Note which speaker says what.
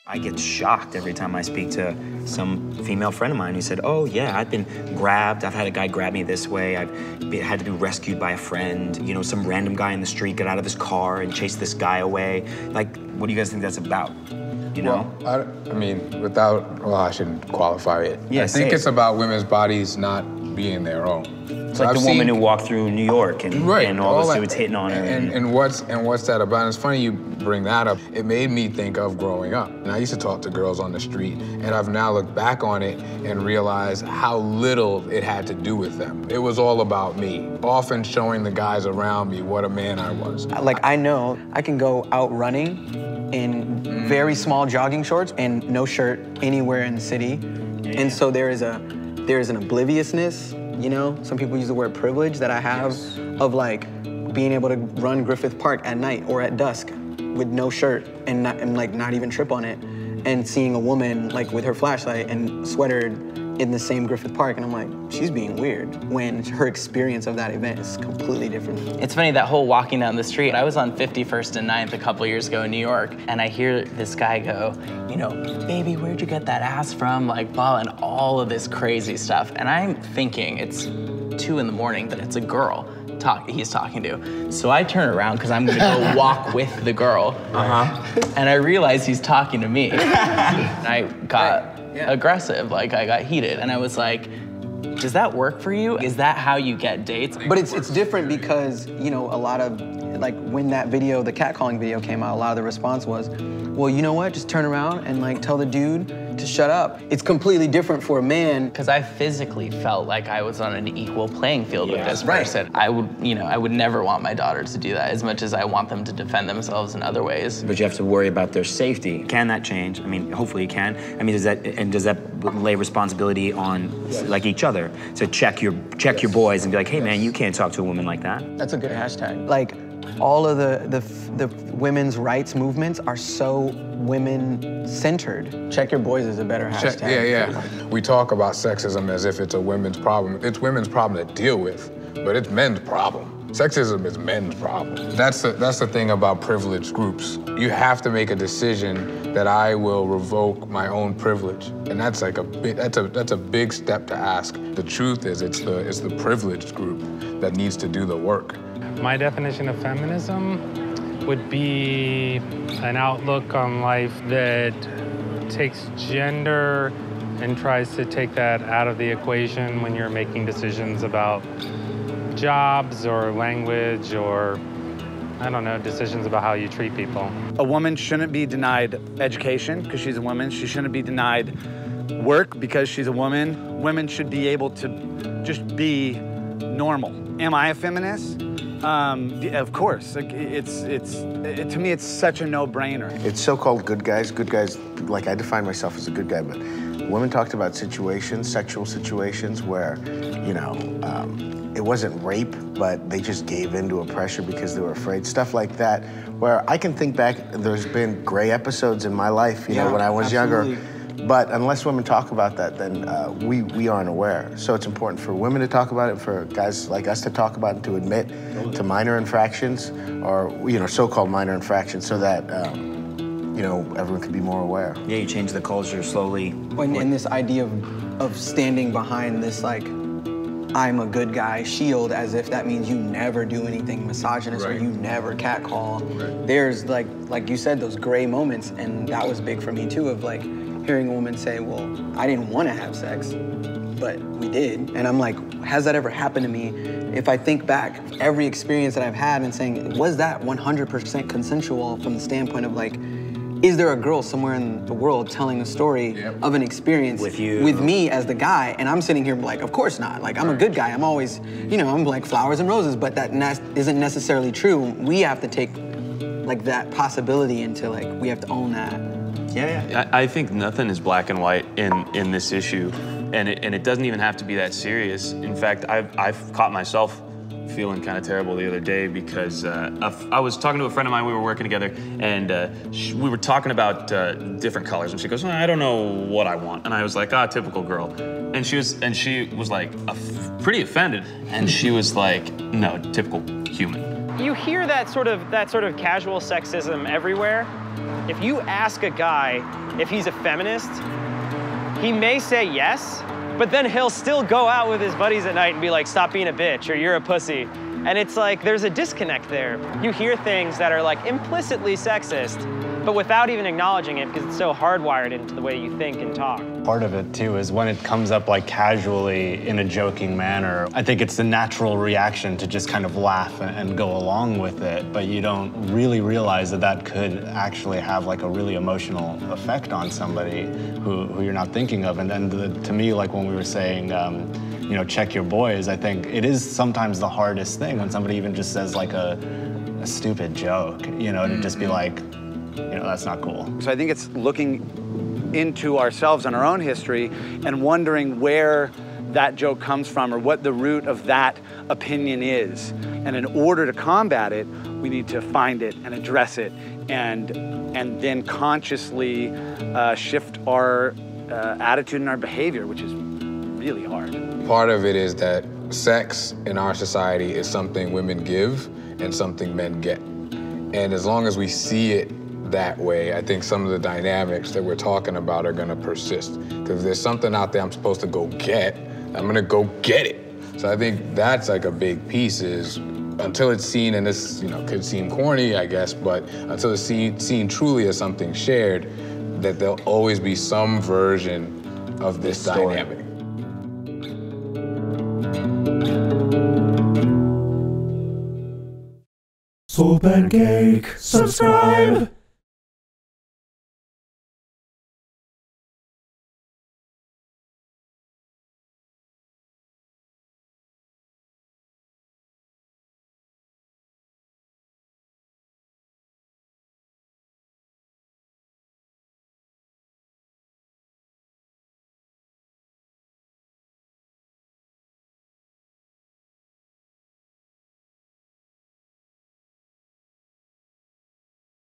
Speaker 1: I get shocked every time I speak to some female friend of mine who said, oh yeah, I've been grabbed, I've had a guy grab me this way, had to be rescued by a friend, you know, some random guy in the street got out of his car and chased this guy away. Like, what do you guys think that's about? You know?
Speaker 2: Well, I mean, well, I shouldn't qualify it.
Speaker 1: Yeah,
Speaker 2: I think it's about women's bodies not being their own.
Speaker 1: It's like the woman who walked through New York and all those dudes hitting on her.
Speaker 2: And what's that about? And it's funny you bring that up. It made me think of growing up. And I used to talk to girls on the street, and I've now looked back on it and realized how little it had to do with them. It was all about me, often showing the guys around me what a man I was.
Speaker 3: Like, I know I can go out running in very small jogging shorts and no shirt anywhere in the city. And so there is an obliviousness, you know? Some people use the word privilege that I have of like being able to run Griffith Park at night or at dusk with no shirt and not even trip on it, and seeing a woman like with her flashlight and sweater in the same Griffith Park, and I'm like, she's being weird, when her experience of that event is completely different.
Speaker 4: It's funny, that whole walking down the street. I was on 51st and 9th a couple years ago in New York, and I hear this guy go, you know, baby, where'd you get that ass from? Like, blah, and all of this crazy stuff. And I'm thinking it's 2 in the morning, that it's a girl he's talking to. So I turn around, because I'm gonna go walk with the girl. And I realize he's talking to me. And I got aggressive, like I got heated. And I was like, does that work for you? Is that how you get dates?
Speaker 3: But it's different because, you know, a lot of, like when that video, the catcalling video came out, a lot of the response was, well, you know what, just turn around and like tell the dude to shut up. It's completely different for a man.
Speaker 4: Because I physically felt like I was on an equal playing field with this person. I would never want my daughters to do that, as much as I want them to defend themselves in other ways.
Speaker 1: But you have to worry about their safety. Can that change? I mean, hopefully it can. I mean, does that lay responsibility on like each other to check your boys and be like, hey man, you can't talk to a woman like that?
Speaker 3: That's a good hashtag. Like, all of the women's rights movements are so women-centered. Check your boys is a better hashtag.
Speaker 2: We talk about sexism as if it's a women's problem. It's women's problem to deal with, but it's men's problem. Sexism is men's problem. That's the thing about privileged groups. You have to make a decision that I will revoke my own privilege, and that's like that's a big step to ask. The truth is, it's the privileged group that needs to do the work.
Speaker 5: My definition of feminism would be an outlook on life that takes gender and tries to take that out of the equation when you're making decisions about jobs or language or, I don't know, decisions about how you treat people.
Speaker 6: A woman shouldn't be denied education because she's a woman. She shouldn't be denied work because she's a woman. Women should be able to just be normal. Am I a feminist? Of course. Like, to me, it's such a no-brainer.
Speaker 7: It's so-called good guys. Good guys, like I define myself as a good guy, but women talked about situations, sexual situations where, you know, it wasn't rape, but they just gave in to a pressure because they were afraid. Stuff like that, where I can think back, there's been gray episodes in my life, you know, when I was younger. But unless women talk about that, then we aren't aware. So it's important for women to talk about it, for guys like us to talk about it, to admit to minor infractions, or, you know, so-called minor infractions, so that, you know, everyone can be more aware.
Speaker 1: Yeah, you change the culture slowly.
Speaker 3: And this idea of standing behind this, like, I'm a good guy shield, as if that means you never do anything misogynist or you never catcall. There's, like you said, those gray moments, and that was big for me too, of like, hearing a woman say, well, I didn't want to have sex, but we did. And I'm like, has that ever happened to me? If I think back, every experience that I've had and saying, was that 100% consensual from the standpoint of like, is there a girl somewhere in the world telling a story of an experience with me as the guy? And I'm sitting here like, of course not. Like, I'm a good guy. I'm always, you know, I'm like flowers and roses, but that isn't necessarily true. We have to take like that possibility into like, we have to own that.
Speaker 8: I think nothing is black and white in this issue, and it doesn't even have to be that serious. In fact, I've caught myself feeling kind of terrible the other day because I was talking to a friend of mine. We were working together, and we were talking about different colors, and she goes, I don't know what I want, and I was like, typical girl, and she was like pretty offended, and she was like, no, typical human.
Speaker 9: You hear that sort of casual sexism everywhere. If you ask a guy if he's a feminist, he may say yes, but then he'll still go out with his buddies at night and be like, stop being a bitch, or you're a pussy. And it's like, there's a disconnect there. You hear things that are like implicitly sexist, but without even acknowledging it because it's so hardwired into the way you think and talk.
Speaker 10: Part of it too is when it comes up like casually in a joking manner, I think it's the natural reaction to just kind of laugh and go along with it, but you don't really realize that that could actually have like a really emotional effect on somebody who you're not thinking of. And then to me, like when we were saying, you know, check your boys, I think it is sometimes the hardest thing when somebody even just says like a stupid joke, you know, to just be like, you know, that's not cool.
Speaker 6: So I think it's looking into ourselves and our own history and wondering where that joke comes from or what the root of that opinion is. And in order to combat it, we need to find it and address it and then consciously shift our attitude and our behavior, which is really hard.
Speaker 2: Part of it is that sex in our society is something women give and something men get. And as long as we see it that way, I think some of the dynamics that we're talking about are gonna persist. Because if there's something out there I'm supposed to go get, I'm gonna go get it. So I think that's like a big piece is until it's seen, and this, you know, could seem corny, I guess, but until it's seen truly as something shared, that there'll always be some version of this dynamic.
Speaker 11: SoulPancake, subscribe!